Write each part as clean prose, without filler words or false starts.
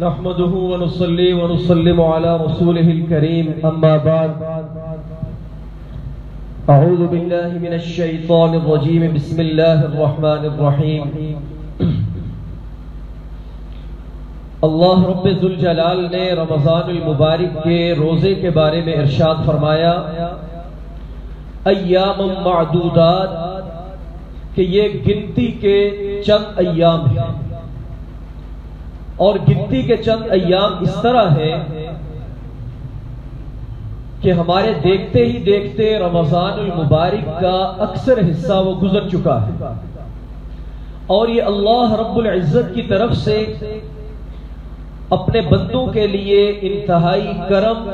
نحمده ونصلي ونسلم على رسوله الكريم أما بعد أعوذ بالله من الشيطان الرجيم بسم الله الرحمن الرحيم اللہ رب ذوالجلال نے رمضان المبارک کے روزے کے بارے میں ارشاد فرمایا ایام معدودات کہ یہ گنتی کے چند ایام ہیں، اور گنتی کے چند ایام اس طرح ہے کہ ہمارے دیکھتے ہی دیکھتے رمضان المبارک کا اکثر حصہ وہ گزر چکا ہے، اور یہ اللہ رب العزت کی طرف سے اپنے بندوں کے لیے انتہائی کرم،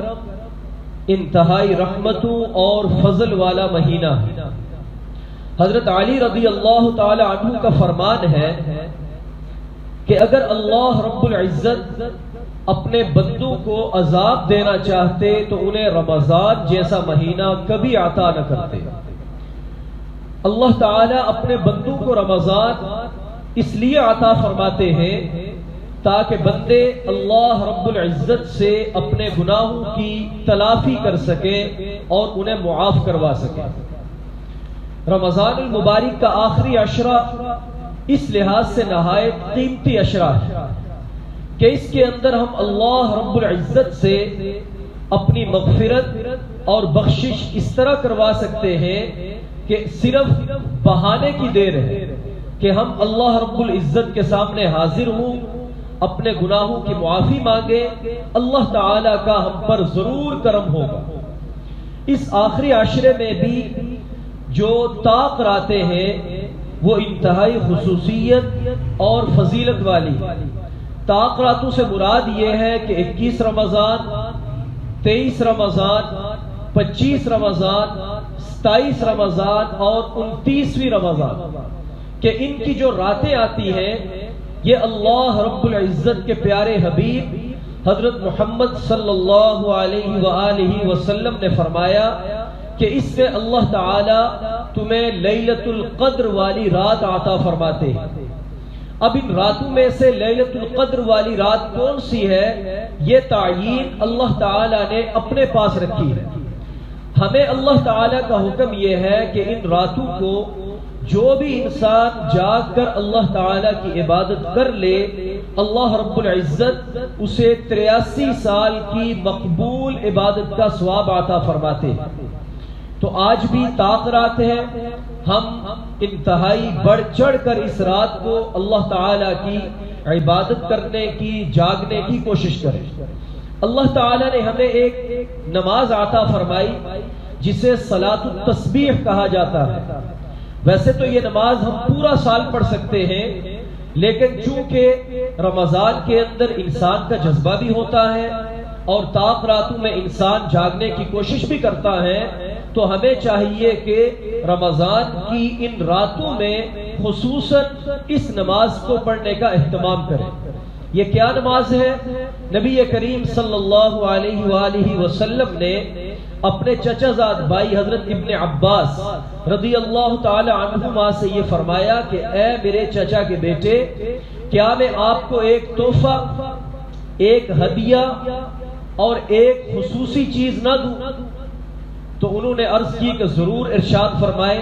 انتہائی رحمتوں اور فضل والا مہینہ ہے۔ حضرت علی رضی اللہ تعالی عنہ کا فرمان ہے کہ اگر اللہ رب العزت اپنے بندوں کو عذاب دینا چاہتے تو انہیں رمضان جیسا مہینہ کبھی عطا نہ کرتے۔ اللہ تعالیٰ اپنے بندوں کو رمضان اس لیے عطا فرماتے ہیں تاکہ بندے اللہ رب العزت سے اپنے گناہوں کی تلافی کر سکیں اور انہیں معاف کروا سکیں۔ رمضان المبارک کا آخری عشرہ اس لحاظ سے نہایت قیمتی عشرہ ہے کہ اس کے اندر ہم اللہ رب العزت سے اپنی مغفرت اور بخشش اس طرح کروا سکتے ہیں کہ صرف بہانے کی دیر ہے کہ ہم اللہ رب العزت کے سامنے حاضر ہوں، اپنے گناہوں کی معافی مانگیں، اللہ تعالیٰ کا ہم پر ضرور کرم ہوگا۔ اس آخری عشرے میں بھی جو طاق راتیں ہیں وہ انتہائی خصوصیت اور فضیلت والی۔ طاق راتوں سے مراد یہ ہے کہ 21 رمضان، 23 رمضان، 25 رمضان، 27 رمضان اور 29ویں رمضان کہ ان کی جو راتیں آتی ہیں یہ اللہ رب العزت کے پیارے حبیب حضرت محمد صلی اللہ علیہ وآلہ وسلم نے فرمایا کہ اس میں اللہ تعالی تمہیں لیلۃ القدر والی رات عطا فرماتے ہیں۔ اب ان راتوں میں سے لیلۃ القدر والی رات کون سی ہے یہ تعیین اللہ تعالی نے اپنے پاس رکھی ہے۔ ہمیں اللہ تعالی کا حکم یہ ہے کہ ان راتوں کو جو بھی انسان جاگ کر اللہ تعالی کی عبادت کر لے اللہ رب العزت اسے 83 سال کی مقبول عبادت کا ثواب عطا فرماتے ہیں۔ تو آج بھی طاق رات ہے، ہم انتہائی بڑھ چڑھ کر اس رات کو اللہ تعالی کی عبادت کرنے کی، جاگنے کی کوشش کریں۔ اللہ تعالی نے ہمیں ایک نماز عطا فرمائی جسے صلاۃ التسبیح کہا جاتا ہے۔ ویسے تو یہ نماز ہم پورا سال پڑھ سکتے ہیں، لیکن چونکہ رمضان کے اندر انسان کا جذبہ بھی ہوتا ہے اور طاق راتوں میں انسان جاگنے کی کوشش بھی کرتا ہے، تو ہمیں چاہیے کہ رمضان کی ان راتوں میں خصوصاً اس نماز کو پڑھنے کا اہتمام کریں۔ یہ کیا نماز ہے؟ نبی کریم صلی اللہ علیہ وآلہ وسلم نے اپنے چچا زاد بھائی حضرت ابن عباس رضی اللہ تعالی عنہما سے یہ فرمایا کہ اے میرے چچا کے بیٹے، کیا میں آپ کو ایک تحفہ، ایک ہدیہ اور ایک خصوصی چیز نہ دوں؟ تو انہوں نے عرض کی کہ ضرور، ارشاد فرمائے۔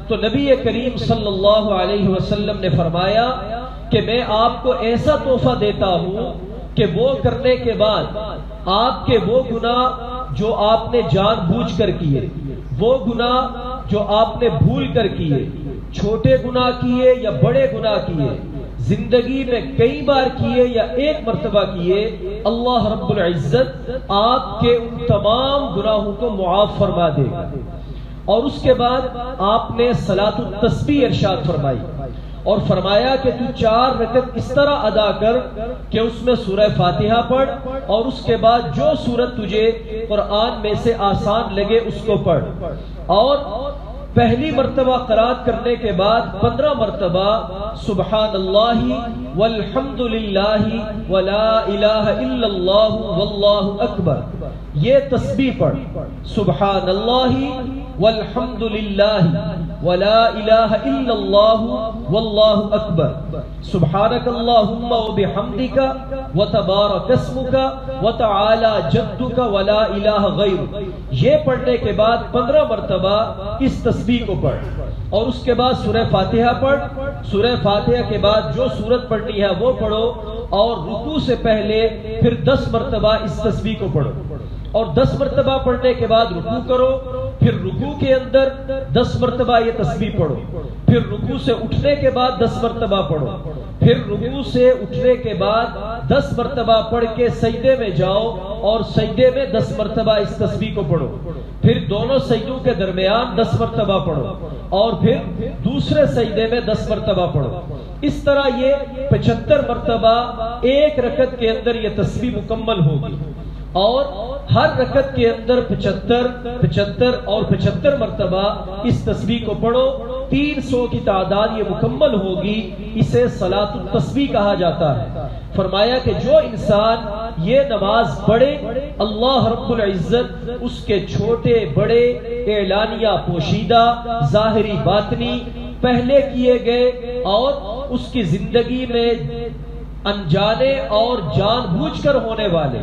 تو نبی کریم صلی اللہ علیہ وسلم نے فرمایا کہ میں آپ کو ایسا تحفہ دیتا ہوں کہ وہ کرنے کے بعد آپ کے وہ گناہ جو آپ نے جان بوجھ کر کیے، وہ گناہ جو آپ نے بھول کر کیے، چھوٹے گناہ کیے یا بڑے گناہ کیے، زندگی میں کئی بار کیے یا ایک مرتبہ کیے، اللہ رب العزت آپ کے ان تمام گناہوں کو معاف فرما دے گا۔ اور اس کے بعد آپ نے صلاۃ التسبیح ارشاد فرمائی اور فرمایا کہ تو 4 رکعت اس طرح ادا کر کہ اس میں سورہ فاتحہ پڑھ اور اس کے بعد جو سورت تجھے قرآن میں سے آسان لگے اس کو پڑھ، اور پہلی مرتبہ قرات کرنے کے بعد 15 مرتبہ سبحان اللہ والحمد للہ ولا الہ الا اللہ واللہ اکبر یہ تسبیح پڑھ۔ سبحان اللہ والحمد للہ ولا الہ الا اللہ واللہ اکبر سبحانک اللہم وبحمدک وتبارک اسمک وتعالی جدک ولا الہ غیرک. یہ پڑھنے کے بعد 15 مرتبہ اس تسبیح کو پڑھ اور اس کے بعد سورہ فاتحہ پڑھ. سورہ فاتحہ کے بعد جو سورت پڑھنی ہے وہ پڑھو اور رکوع سے پہلے پھر 10 مرتبہ اس تسبیح کو پڑھو اور 10 مرتبہ پڑھنے کے بعد رکوع کرو. پھر رکوع کے اندر 10 مرتبہ یہ تسبیح پڑھو. پھر رکوع سے اٹھنے کے بعد 10 مرتبہ پڑھو. پھر رکوع سے اٹھنے کے بعد 10 مرتبہ پڑھ کے سجدے میں جاؤ اور سجدے میں 10 مرتبہ اس تسبیح کو پڑھو. پھر دونوں سجدوں کے درمیان 10 مرتبہ پڑھو اور پھر دوسرے سجدے میں 10 مرتبہ پڑھو. اس طرح یہ 75 مرتبہ ایک رکعت کے اندر یہ تسبیح مکمل ہوگی اور ہر رکعت کے اندر 75 اور 75 مرتبہ اس تسبیح کو پڑھو. 300 کی تعداد یہ مکمل ہوگی. اسے صلاۃ التسبیح کہا جاتا ہے. فرمایا کہ جو انسان یہ نماز پڑھے اللہ رب العزت اس کے چھوٹے بڑے اعلانیہ پوشیدہ ظاہری باطنی پہلے کیے گئے اور اس کی زندگی میں انجانے اور جان بوجھ کر ہونے والے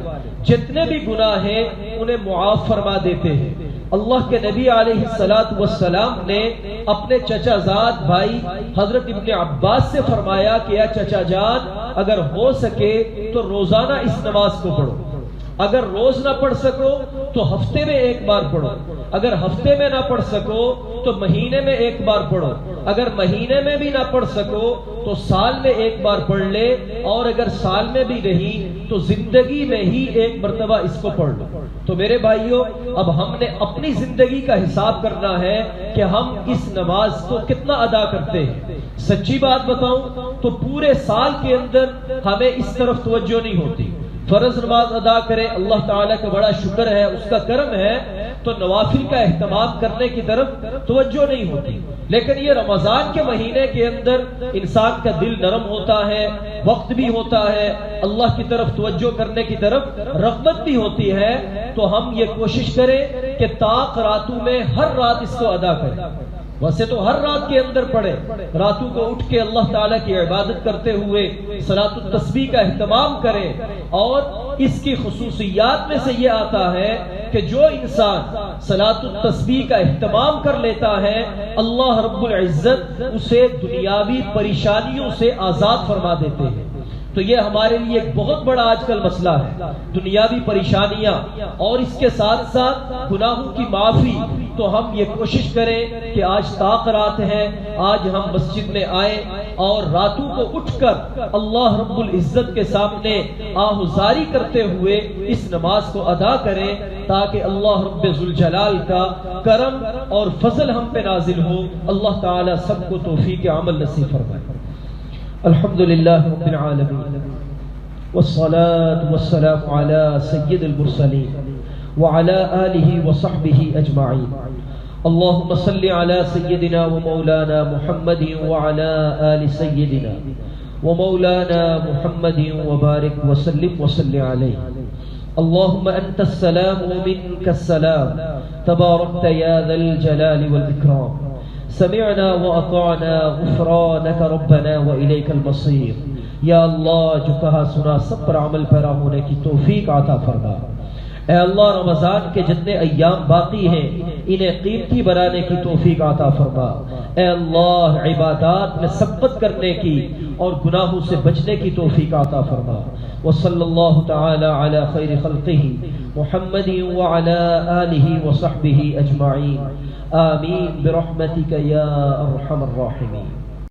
جتنے بھی گناہ ہیں انہیں معاف فرما دیتے ہیں. اللہ کے نبی علیہ السلام نے اپنے چچا زاد بھائی حضرت ابن عباس سے فرمایا کہ یا چچا جان اگر ہو سکے تو روزانہ اس نماز کو پڑھو. اگر روز نہ پڑھ سکو تو ہفتے میں ایک بار پڑھو. اگر ہفتے میں نہ پڑھ سکو تو مہینے میں ایک بار پڑھو. اگر مہینے میں بھی نہ پڑھ سکو تو سال میں ایک بار پڑھ لے اور اگر سال میں بھی نہیں تو زندگی میں ہی ایک مرتبہ اس کو پڑھ لو. تو میرے بھائیوں اب ہم نے اپنی زندگی کا حساب کرنا ہے کہ ہم اس نماز کو کتنا ادا کرتے ہیں. سچی بات بتاؤں تو پورے سال کے اندر ہمیں اس طرف توجہ نہیں ہوتی. فرض نماز ادا کرے اللہ تعالیٰ کا بڑا شکر ہے اس کا کرم ہے تو نوافل کا اہتمام کرنے کی طرف توجہ نہیں ہوتی. لیکن یہ رمضان کے مہینے کے اندر انسان کا دل نرم ہوتا ہے وقت بھی ہوتا ہے اللہ کی طرف توجہ کرنے کی طرف رغبت بھی ہوتی ہے. تو ہم یہ کوشش کریں کہ طاق راتوں میں ہر رات اس کو ادا کریں. ویسے تو ہر رات کے اندر پڑھے راتوں کو اٹھ کے اللہ تعالیٰ کی عبادت کرتے ہوئے صلاۃ التسبیح کا اہتمام کریں. اور اس کی خصوصیات میں سے یہ آتا ہے کہ جو انسان صلاۃ التسبیح کا اہتمام کر لیتا ہے اللہ رب العزت اسے دنیاوی پریشانیوں سے آزاد فرما دیتے ہیں. تو یہ ہمارے لیے ایک بہت بڑا آج کل مسئلہ ہے دنیاوی پریشانیاں اور اس کے ساتھ ساتھ گناہوں کی معافی. تو ہم یہ کوشش کریں کہ آج طاق رات ہے آج ہم مسجد میں آئیں اور راتوں کو اٹھ کر اللہ رب العزت کے سامنے آہوزاری کرتے ہوئے اس نماز کو ادا کریں تاکہ اللہ رب ذوالجلال کا کرم اور فضل ہم پہ نازل ہو. اللہ تعالی سب کو توفیق عمل نصیب فرمائے. الحمد للہ رب العالمین والصلاة والسلام على سید المرسلین وعلى آلہ وصحبہ اجمعین. اللہم صل علی سیدنا ومولانا محمد وعلى آل سیدنا ومولانا محمد وبارک وسلم وصل علیہ. اللہم انت السلام ومنک السلام تبارکت یا ذا الجلال والاکرام. سمعنا واطعنا غفرانك ربنا واليك المصير. یا اللہ جو کہا سنا سب پر عمل پیرا ہونے کی توفیق عطا فرما. اے اللہ رمضان کے جتنے ایام باقی ہیں انہیں قیمتی بنانے کی توفیق عطا فرما. اے اللہ عبادات میں ثبات کرنے کی اور گناہوں سے بچنے کی توفیق عطا فرما. وصلی اللہ تعالی علی خیر خلقہ محمد وعلی آلہ وصحبہ اجمعین. آمین برحمتک یا ارحم الراحمین.